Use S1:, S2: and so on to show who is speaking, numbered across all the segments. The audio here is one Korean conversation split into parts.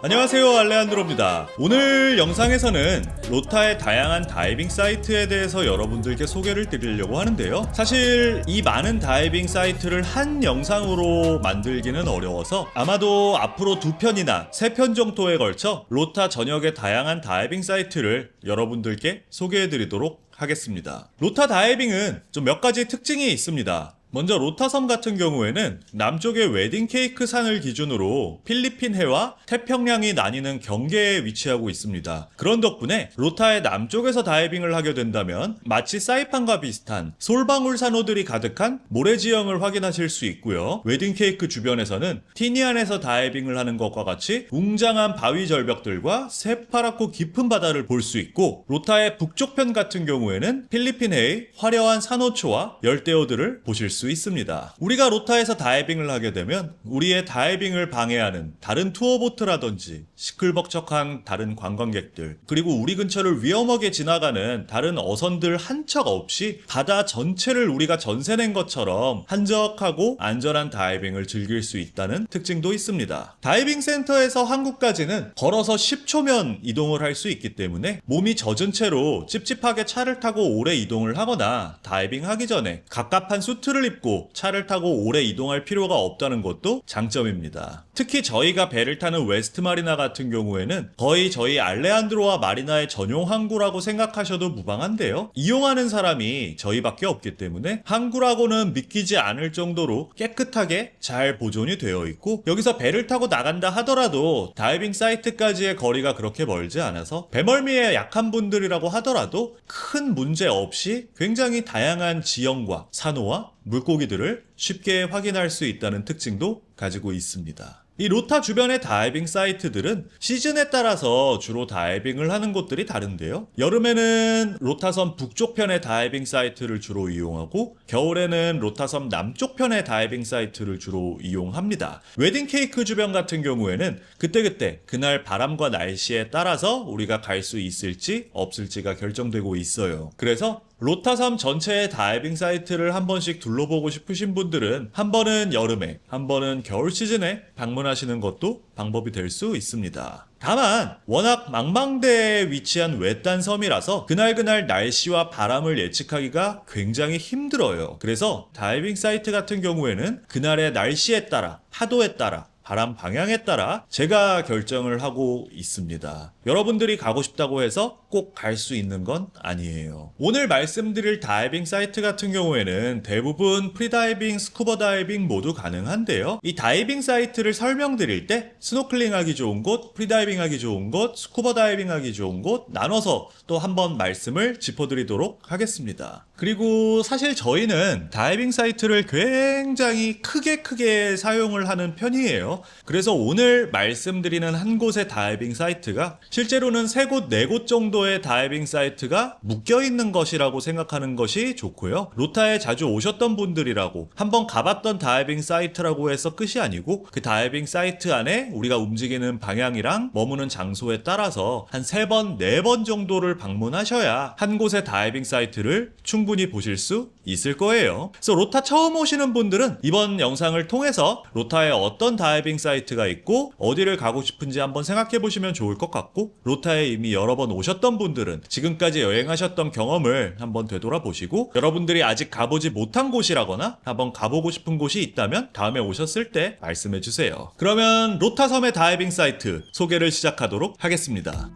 S1: 안녕하세요, 알레한드로입니다. 오늘 영상에서는 로타의 다양한 다이빙 사이트에 대해서 여러분들께 소개를 드리려고 하는데요. 사실 이 많은 다이빙 사이트를 한 영상으로 만들기는 어려워서 아마도 앞으로 2편이나 3편 정도에 걸쳐 로타 전역의 다양한 다이빙 사이트를 여러분들께 소개해 드리도록 하겠습니다. 로타 다이빙은 좀 몇 가지 특징이 있습니다. 먼저 로타섬 같은 경우에는 남쪽의 웨딩 케이크 산을 기준으로 필리핀 해와 태평양이 나뉘는 경계에 위치하고 있습니다. 그런 덕분에 로타의 남쪽에서 다이빙을 하게 된다면 마치 사이판과 비슷한 솔방울 산호들이 가득한 모래 지형을 확인하실 수 있고요. 웨딩 케이크 주변에서는 티니안에서 다이빙을 하는 것과 같이 웅장한 바위 절벽들과 새파랗고 깊은 바다를 볼 수 있고, 로타의 북쪽편 같은 경우에는 필리핀 해의 화려한 산호초와 열대어들을 보실 수 있습니다. 우리가 로타에서 다이빙을 하게 되면 우리의 다이빙을 방해하는 다른 투어보트라든지 시끌벅적한 다른 관광객들, 그리고 우리 근처를 위험하게 지나가는 다른 어선들 한 척 없이 바다 전체를 우리가 전세낸 것처럼 한적하고 안전한 다이빙을 즐길 수 있다는 특징도 있습니다. 다이빙 센터에서 항구까지는 걸어서 10초면 이동을 할 수 있기 때문에 몸이 젖은 채로 찝찝하게 차를 타고 오래 이동을 하거나 다이빙 하기 전에 갑갑한 수트를 입고 차를 타고 오래 이동할 필요가 없다는 것도 장점입니다. 특히 저희가 배를 타는 웨스트 마리나 같은 경우에는 거의 저희 알레한드로와 마리나의 전용 항구라고 생각하셔도 무방한데요. 이용하는 사람이 저희밖에 없기 때문에 항구라고는 믿기지 않을 정도로 깨끗하게 잘 보존이 되어 있고, 여기서 배를 타고 나간다 하더라도 다이빙 사이트까지의 거리가 그렇게 멀지 않아서 배멀미에 약한 분들이라고 하더라도 큰 문제 없이 굉장히 다양한 지형과 산호와 물고기들을 쉽게 확인할 수 있다는 특징도 가지고 있습니다. 이 로타 주변의 다이빙 사이트들은 시즌에 따라서 주로 다이빙을 하는 곳들이 다른데요. 여름에는 로타섬 북쪽편의 다이빙 사이트를 주로 이용하고, 겨울에는 로타섬 남쪽편의 다이빙 사이트를 주로 이용합니다. 웨딩 케이크 주변 같은 경우에는 그때그때 그날 바람과 날씨에 따라서 우리가 갈 수 있을지 없을지가 결정되고 있어요. 그래서 로타섬 전체의 다이빙 사이트를 한 번씩 둘러보고 싶으신 분들은 한 번은 여름에, 한 번은 겨울 시즌에 방문하시는 것도 방법이 될 수 있습니다. 다만 워낙 망망대해에 위치한 외딴 섬이라서 그날그날 날씨와 바람을 예측하기가 굉장히 힘들어요. 그래서 다이빙 사이트 같은 경우에는 그날의 날씨에 따라, 파도에 따라, 바람 방향에 따라 제가 결정을 하고 있습니다. 여러분들이 가고 싶다고 해서 꼭 갈 수 있는 건 아니에요. 오늘 말씀드릴 다이빙 사이트 같은 경우에는 대부분 프리다이빙, 스쿠버 다이빙 모두 가능한데요. 이 다이빙 사이트를 설명드릴 때 스노클링 하기 좋은 곳, 프리다이빙 하기 좋은 곳, 스쿠버 다이빙 하기 좋은 곳 나눠서 또 한번 말씀을 짚어드리도록 하겠습니다. 그리고 사실 저희는 다이빙 사이트를 굉장히 크게 사용을 하는 편이에요. 그래서 오늘 말씀드리는 한 곳의 다이빙 사이트가 실제로는 3곳, 4곳 정도의 다이빙 사이트가 묶여있는 것이라고 생각하는 것이 좋고요. 로타에 자주 오셨던 분들이라고 한번 가봤던 다이빙 사이트라고 해서 끝이 아니고, 그 다이빙 사이트 안에 우리가 움직이는 방향이랑 머무는 장소에 따라서 한 3번, 4번 정도를 방문하셔야 한 곳의 다이빙 사이트를 충분히 보실 수 있을 거예요. 그래서 로타 처음 오시는 분들은 이번 영상을 통해서 로타에 어떤 다이빙 사이트가 있고 어디를 가고 싶은지 한번 생각해 보시면 좋을 것 같고, 로타에 이미 여러 번 오셨던 분들은 지금까지 여행하셨던 경험을 한번 되돌아보시고, 여러분들이 아직 가보지 못한 곳이라거나 한번 가보고 싶은 곳이 있다면 다음에 오셨을 때 말씀해 주세요. 그러면 로타섬의 다이빙 사이트 소개를 시작하도록 하겠습니다.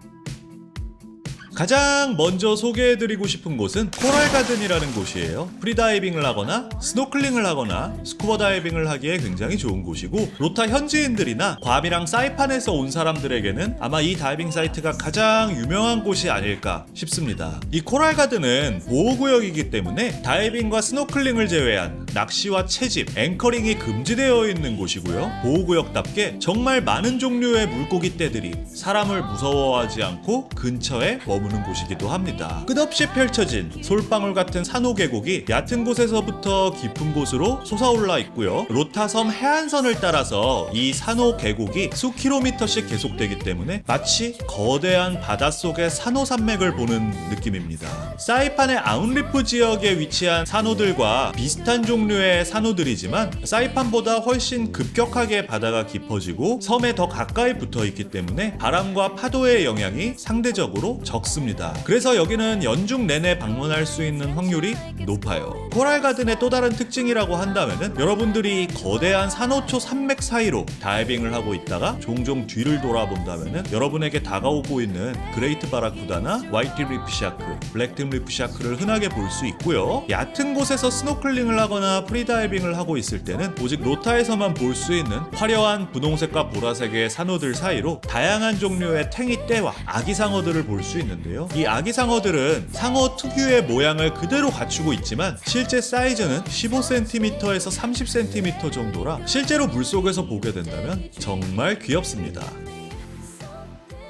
S1: 가장 먼저 소개해드리고 싶은 곳은 코랄가든이라는 곳이에요. 프리다이빙을 하거나 스노클링을 하거나 스쿠버 다이빙을 하기에 굉장히 좋은 곳이고, 로타 현지인들이나 괌이랑 사이판에서 온 사람들에게는 아마 이 다이빙 사이트가 가장 유명한 곳이 아닐까 싶습니다. 이 코랄가든은 보호구역이기 때문에 다이빙과 스노클링을 제외한 낚시와 채집, 앵커링이 금지되어 있는 곳이고요. 보호구역답게 정말 많은 종류의 물고기 떼들이 사람을 무서워하지 않고 근처에 머무는 곳이기도 합니다. 끝없이 펼쳐진 솔방울 같은 산호 계곡이 얕은 곳에서부터 깊은 곳으로 솟아올라 있고요. 로타섬 해안선을 따라서 이 산호 계곡이 수킬로미터씩 계속되기 때문에 마치 거대한 바닷속의 산호 산맥을 보는 느낌입니다. 사이판의 아운리프 지역에 위치한 산호들과 비슷한 종류 종류의 산호들이지만 사이판보다 훨씬 급격하게 바다가 깊어지고 섬에 더 가까이 붙어 있기 때문에 바람과 파도의 영향이 상대적으로 적습니다. 그래서 여기는 연중 내내 방문할 수 있는 확률이 높아요. 코랄 가든의 또 다른 특징이라고 한다면은 여러분들이 거대한 산호초 산맥 사이로 다이빙을 하고 있다가 종종 뒤를 돌아본다면은 여러분에게 다가오고 있는 그레이트 바라쿠다나 화이트 리프 샤크, 블랙팀 리프 샤크를 흔하게 볼 수 있고요. 얕은 곳에서 스노클링을 하거나 프리다이빙을 하고 있을 때는 오직 로타에서만 볼 수 있는 화려한 분홍색과 보라색의 산호들 사이로 다양한 종류의 탱이떼와 아기상어들을 볼 수 있는데요. 이 아기상어들은 상어 특유의 모양을 그대로 갖추고 있지만 실제 사이즈는 15cm에서 30cm 정도라 실제로 물속에서 보게 된다면 정말 귀엽습니다.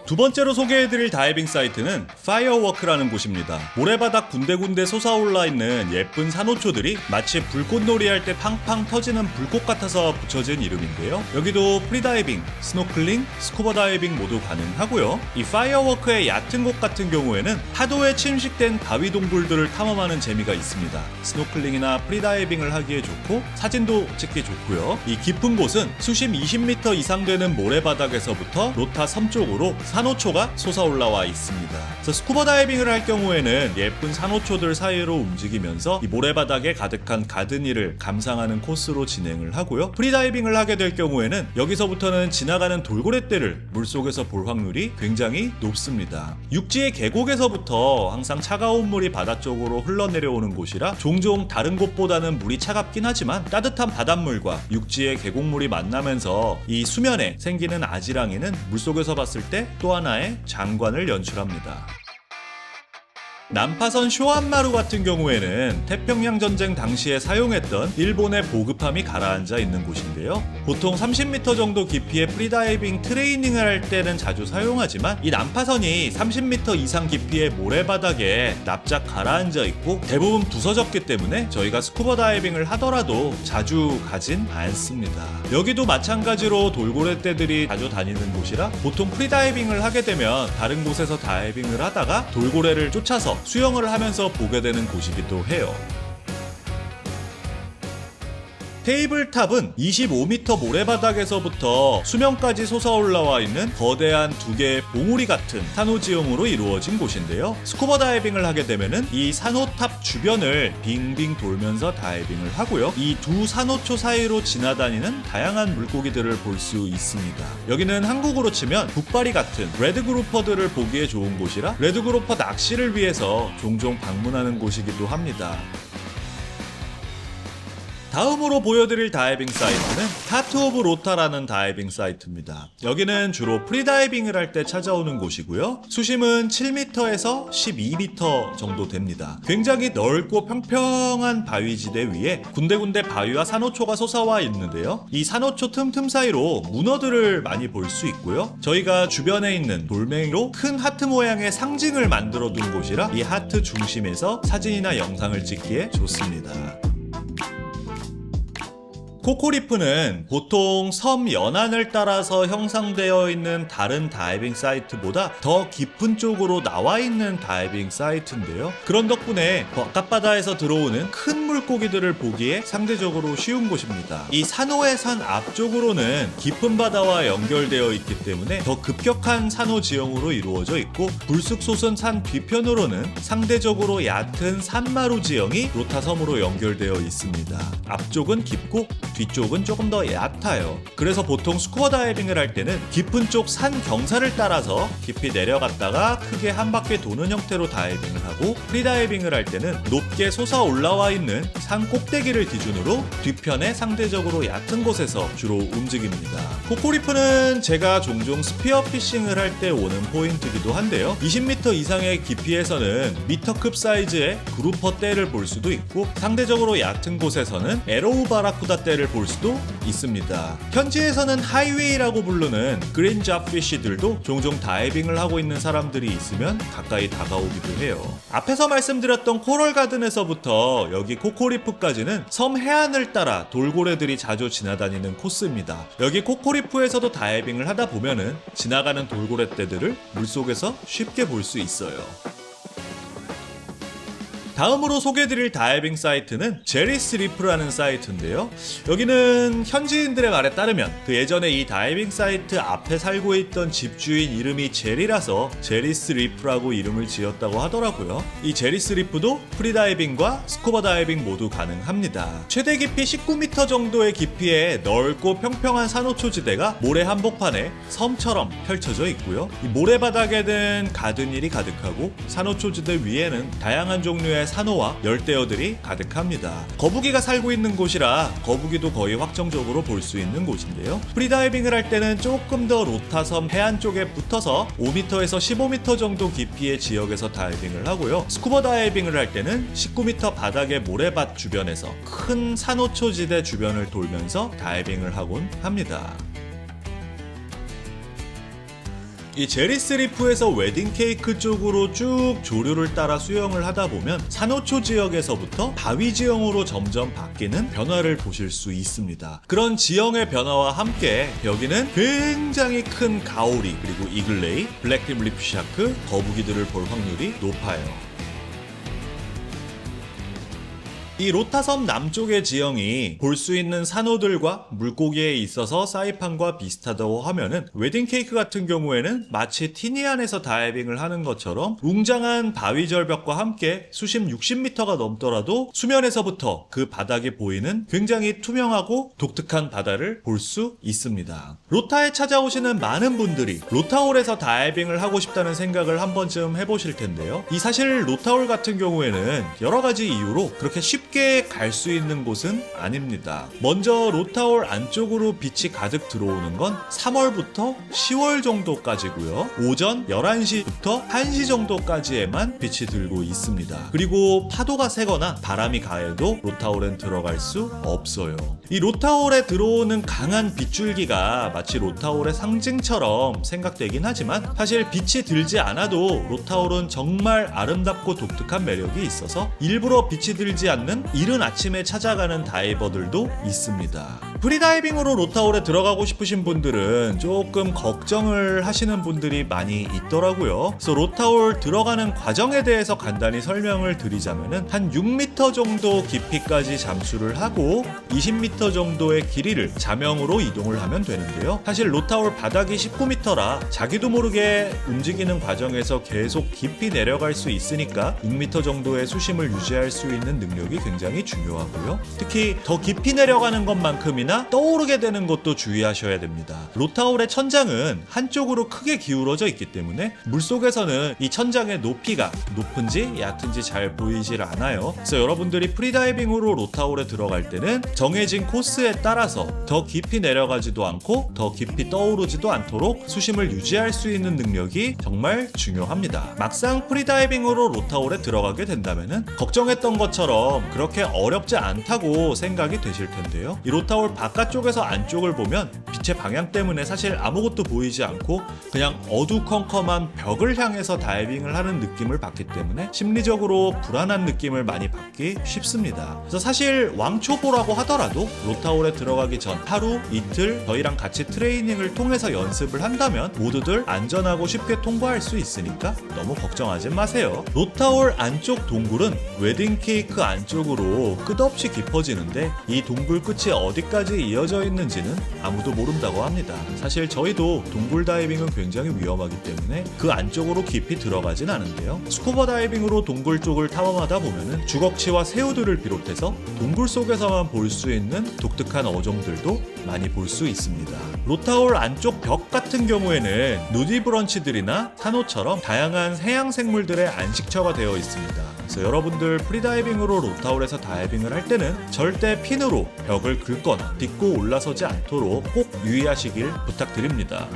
S1: 두 번째로 소개해드릴 다이빙 사이트는 파이어워크라는 곳입니다. 모래바닥 군데군데 솟아올라 있는 예쁜 산호초들이 마치 불꽃놀이 할 때 팡팡 터지는 불꽃 같아서 붙여진 이름인데요. 여기도 프리다이빙, 스노클링, 스쿠버 다이빙 모두 가능하고요. 이 파이어워크의 얕은 곳 같은 경우에는 파도에 침식된 바위 동굴들을 탐험하는 재미가 있습니다. 스노클링이나 프리다이빙을 하기에 좋고 사진도 찍기 좋고요. 이 깊은 곳은 수심 20m 이상 되는 모래바닥에서부터 로타 섬 쪽으로 산호초가 솟아올라와 있습니다. 그래서 스쿠버 다이빙을 할 경우에는 예쁜 산호초들 사이로 움직이면서 이 모래바닥에 가득한 가드니를 감상하는 코스로 진행을 하고요. 프리다이빙을 하게 될 경우에는 여기서부터는 지나가는 돌고래떼를 물속에서 볼 확률이 굉장히 높습니다. 육지의 계곡에서부터 항상 차가운 물이 바다 쪽으로 흘러내려오는 곳이라 종종 다른 곳보다는 물이 차갑긴 하지만 따뜻한 바닷물과 육지의 계곡물이 만나면서 이 수면에 생기는 아지랑이는 물속에서 봤을 때 또 하나의 장관을 연출합니다. 난파선 쇼한마루 같은 경우에는 태평양 전쟁 당시에 사용했던 일본의 보급함이 가라앉아 있는 곳인데요. 보통 30m 정도 깊이의 프리다이빙 트레이닝을 할 때는 자주 사용하지만 이 난파선이 30m 이상 깊이의 모래바닥에 납작 가라앉아 있고 대부분 부서졌기 때문에 저희가 스쿠버 다이빙을 하더라도 자주 가진 않습니다. 여기도 마찬가지로 돌고래떼들이 자주 다니는 곳이라 보통 프리다이빙을 하게 되면 다른 곳에서 다이빙을 하다가 돌고래를 쫓아서 수영을 하면서 보게 되는 곳이기도 해요. 테이블탑은 25m 모래바닥에서부터 수면까지 솟아올라와 있는 거대한 두 개의 봉우리 같은 산호지형으로 이루어진 곳인데요. 스쿠버 다이빙을 하게 되면은 이 산호탑 주변을 빙빙 돌면서 다이빙을 하고요. 이 두 산호초 사이로 지나다니는 다양한 물고기들을 볼 수 있습니다. 여기는 한국으로 치면 북바리 같은 레드그루퍼들을 보기에 좋은 곳이라 레드그루퍼 낚시를 위해서 종종 방문하는 곳이기도 합니다. 다음으로 보여드릴 다이빙 사이트는 하트 오브 로타라는 다이빙 사이트입니다. 여기는 주로 프리다이빙을 할 때 찾아오는 곳이고요. 수심은 7m에서 12m 정도 됩니다. 굉장히 넓고 평평한 바위지대 위에 군데군데 바위와 산호초가 솟아와 있는데요. 이 산호초 틈틈 사이로 문어들을 많이 볼 수 있고요. 저희가 주변에 있는 돌멩이로 큰 하트 모양의 상징을 만들어 둔 곳이라 이 하트 중심에서 사진이나 영상을 찍기에 좋습니다. 코코리프는 보통 섬 연안을 따라서 형성되어 있는 다른 다이빙 사이트보다 더 깊은 쪽으로 나와 있는 다이빙 사이트인데요. 그런 덕분에 바깥바다에서 들어오는 큰 물고기들을 보기에 상대적으로 쉬운 곳입니다. 이 산호의 산 앞쪽으로는 깊은 바다와 연결되어 있기 때문에 더 급격한 산호 지형으로 이루어져 있고 불쑥 솟은 산 뒤편으로는 상대적으로 얕은 산마루 지형이 로타섬으로 연결되어 있습니다. 앞쪽은 깊고 뒤쪽은 조금 더 얕아요. 그래서 보통 스쿠버 다이빙을 할 때는 깊은 쪽 산 경사를 따라서 깊이 내려갔다가 크게 한 바퀴 도는 형태로 다이빙을 하고 프리다이빙을 할 때는 높게 솟아 올라와 있는 산 꼭대기를 기준으로 뒤편에 상대적으로 얕은 곳에서 주로 움직입니다. 코코리프는 제가 종종 스피어 피싱을 할 때 오는 포인트이기도 한데요. 20m 이상의 깊이에서는 미터급 사이즈의 그루퍼 떼를 볼 수도 있고 상대적으로 얕은 곳에서는 에로우 바라쿠다 떼를 볼 수도 있습니다. 현지에서는 하이웨이라고 부르는 그린 잡피쉬들도 종종 다이빙을 하고 있는 사람들이 있으면 가까이 다가오기도 해요. 앞에서 말씀드렸던 코럴 가든에서부터 여기 코코리프까지는 섬 해안을 따라 돌고래들이 자주 지나다니는 코스입니다. 여기 코코리프에서도 다이빙을 하다 보면은 지나가는 돌고래떼들을 물속에서 쉽게 볼 수 있어요. 다음으로 소개해드릴 다이빙 사이트는 제리스 리프라는 사이트인데요. 여기는 현지인들의 말에 따르면 그 예전에 이 다이빙 사이트 앞에 살고 있던 집주인 이름이 제리라서 제리스 리프라고 이름을 지었다고 하더라고요. 이 제리스 리프도 프리다이빙과 스쿠버 다이빙 모두 가능합니다. 최대 깊이 19m 정도의 깊이에 넓고 평평한 산호초지대가 모래 한복판에 섬처럼 펼쳐져 있고요. 이 모래바닥에는 가든일이 가득하고 산호초지대 위에는 다양한 종류의 산호와 열대어들이 가득합니다. 거북이가 살고 있는 곳이라 거북이도 거의 확정적으로 볼 수 있는 곳인데요. 프리다이빙을 할 때는 조금 더 로타섬 해안 쪽에 붙어서 5m에서 15m 정도 깊이의 지역에서 다이빙을 하고요. 스쿠버 다이빙을 할 때는 19m 바닥의 모래밭 주변에서 큰 산호초지대 주변을 돌면서 다이빙을 하곤 합니다. 이 제리스 리프에서 웨딩 케이크 쪽으로 쭉 조류를 따라 수영을 하다 보면 산호초 지역에서부터 바위 지형으로 점점 바뀌는 변화를 보실 수 있습니다. 그런 지형의 변화와 함께 여기는 굉장히 큰 가오리, 그리고 이글레이, 블랙팁 리프샤크, 거북이들을 볼 확률이 높아요. 이 로타섬 남쪽의 지형이 볼 수 있는 산호들과 물고기에 있어서 사이판과 비슷하다고 하면은 웨딩 케이크 같은 경우에는 마치 티니안에서 다이빙을 하는 것처럼 웅장한 바위 절벽과 함께 수심 60m가 넘더라도 수면에서부터 그 바닥이 보이는 굉장히 투명하고 독특한 바다를 볼 수 있습니다. 로타에 찾아오시는 많은 분들이 로타홀에서 다이빙을 하고 싶다는 생각을 한 번쯤 해보실 텐데요. 이 사실 로타홀 같은 경우에는 여러 가지 이유로 그렇게 쉽게 갈 수 있는 곳은 아닙니다. 먼저 로타홀 안쪽으로 빛이 가득 들어오는 건 3월부터 10월 정도까지고요. 오전 11시부터 1시 정도까지에만 빛이 들고 있습니다. 그리고 파도가 세거나 바람이 가해도 로타홀엔 들어갈 수 없어요. 이 로타홀에 들어오는 강한 빗줄기가 마치 로타홀의 상징처럼 생각되긴 하지만 사실 빛이 들지 않아도 로타홀은 정말 아름답고 독특한 매력이 있어서 일부러 빛이 들지 않는 이른 아침에 찾아가는 다이버들도 있습니다. 프리다이빙으로 로타홀에 들어가고 싶으신 분들은 조금 걱정을 하시는 분들이 많이 있더라고요. 그래서 로타홀 들어가는 과정에 대해서 간단히 설명을 드리자면은 한 6m 정도 깊이까지 잠수를 하고 20m 정도의 길이를 자명으로 이동을 하면 되는데요. 사실 로타홀 바닥이 19m라 자기도 모르게 움직이는 과정에서 계속 깊이 내려갈 수 있으니까 6m 정도의 수심을 유지할 수 있는 능력이 굉장히 중요하고요. 특히 더 깊이 내려가는 것만큼이나 떠오르게 되는 것도 주의하셔야 됩니다. 로타홀의 천장은 한쪽으로 크게 기울어져 있기 때문에 물속에서는 이 천장의 높이가 높은지 얕은지 잘 보이질 않아요. 그래서 여러분들이 프리다이빙으로 로타홀에 들어갈 때는 정해진 코스에 따라서 더 깊이 내려가지도 않고 더 깊이 떠오르지도 않도록 수심을 유지할 수 있는 능력이 정말 중요합니다. 막상 프리다이빙으로 로타홀에 들어가게 된다면은 걱정했던 것처럼 그렇게 어렵지 않다고 생각이 되실 텐데요. 이 로타홀 바깥쪽에서 안쪽을 보면 빛의 방향 때문에 사실 아무것도 보이지 않고 그냥 어두컴컴한 벽을 향해서 다이빙을 하는 느낌을 받기 때문에 심리적으로 불안한 느낌을 많이 받기 쉽습니다. 그래서 사실 왕초보라고 하더라도 로타홀에 들어가기 전 하루, 이틀 저희랑 같이 트레이닝을 통해서 연습을 한다면 모두들 안전하고 쉽게 통과할 수 있으니까 너무 걱정하지 마세요. 로타홀 안쪽 동굴은 웨딩 케이크 안쪽으로 끝없이 깊어지는데 이 동굴 끝이 어디까지 이어져 있는지는 아무도 모른다고 합니다. 사실 저희도 동굴 다이빙은 굉장히 위험하기 때문에 그 안쪽으로 깊이 들어가진 않은데요. 스쿠버 다이빙으로 동굴 쪽을 탐험하다 보면은 주걱치와 새우들을 비롯해서 동굴 속에서만 볼 수 있는 독특한 어종들도 많이 볼 수 있습니다. 로타홀 안쪽 벽 같은 경우에는 누디브런치들이나 산호처럼 다양한 해양 생물들의 안식처가 되어 있습니다. 그래서 여러분들 프리다이빙으로 로타홀에서 다이빙을 할 때는 절대 핀으로 벽을 긁거나 딛고 올라서지 않도록 꼭 유의하시길 부탁드립니다.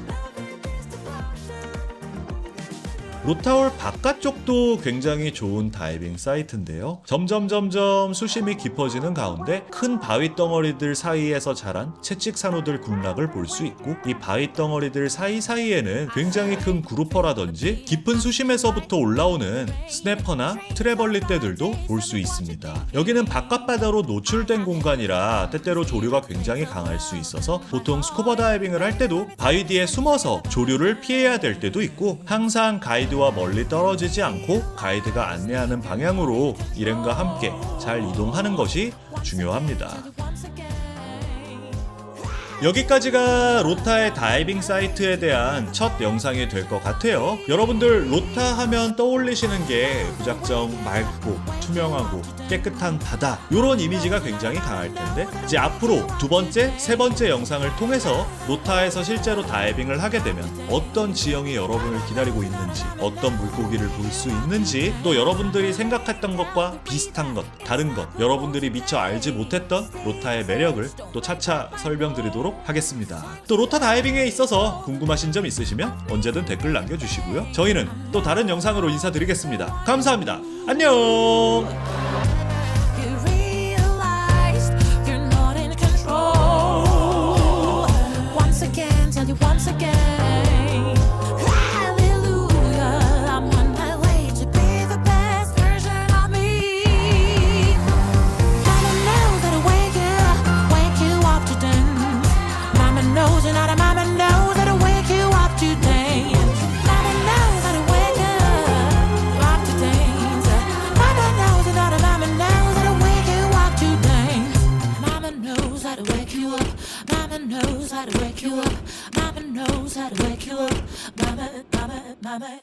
S1: 로타홀 바깥쪽도 굉장히 좋은 다이빙 사이트인데요. 점점 수심이 깊어지는 가운데 큰 바위 덩어리들 사이에서 자란 채찍 산호들 군락을 볼 수 있고 이 바위 덩어리들 사이사이에는 굉장히 큰 그루퍼라든지 깊은 수심에서부터 올라오는 스네퍼나 트레벌리떼들도 볼 수 있습니다. 여기는 바깥바다로 노출된 공간이라 때때로 조류가 굉장히 강할 수 있어서 보통 스쿠버 다이빙을 할 때도 바위 뒤에 숨어서 조류를 피해야 될 때도 있고 항상 가이드와 가이드와 멀리 떨어지지 않고 가이드가 안내하는 방향으로 일행과 함께 잘 이동하는 것이 중요합니다. 여기까지가 로타의 다이빙 사이트에 대한 첫 영상이 될 것 같아요. 여러분들 로타 하면 떠올리시는 게 무작정 맑고 투명하고 깨끗한 바다, 이런 이미지가 굉장히 강할 텐데, 이제 앞으로 두 번째, 세 번째 영상을 통해서 로타에서 실제로 다이빙을 하게 되면 어떤 지형이 여러분을 기다리고 있는지, 어떤 물고기를 볼 수 있는지, 또 여러분들이 생각했던 것과 비슷한 것, 다른 것, 여러분들이 미처 알지 못했던 로타의 매력을 또 차차 설명드리도록 하겠습니다. 또 로타 다이빙에 있어서 궁금하신 점 있으시면 언제든 댓글 남겨주시고요. 저희는 또 다른 영상으로 인사드리겠습니다. 감사합니다. 안녕.
S2: You realize you're not in control. Once again, tell you once again. Hallelujah, I'm on my way to be the best version of me. Mama knows how to wake you up to dance. Mama knows you're not a mama knows how to wake you up to dance. Mama knows how to wake up to dance. Mama knows you're not a mama knows how to wake you up to dance. Mama knows how to wake you up. Mama knows how to wake you up. Mama knows how to wake you up. Mama.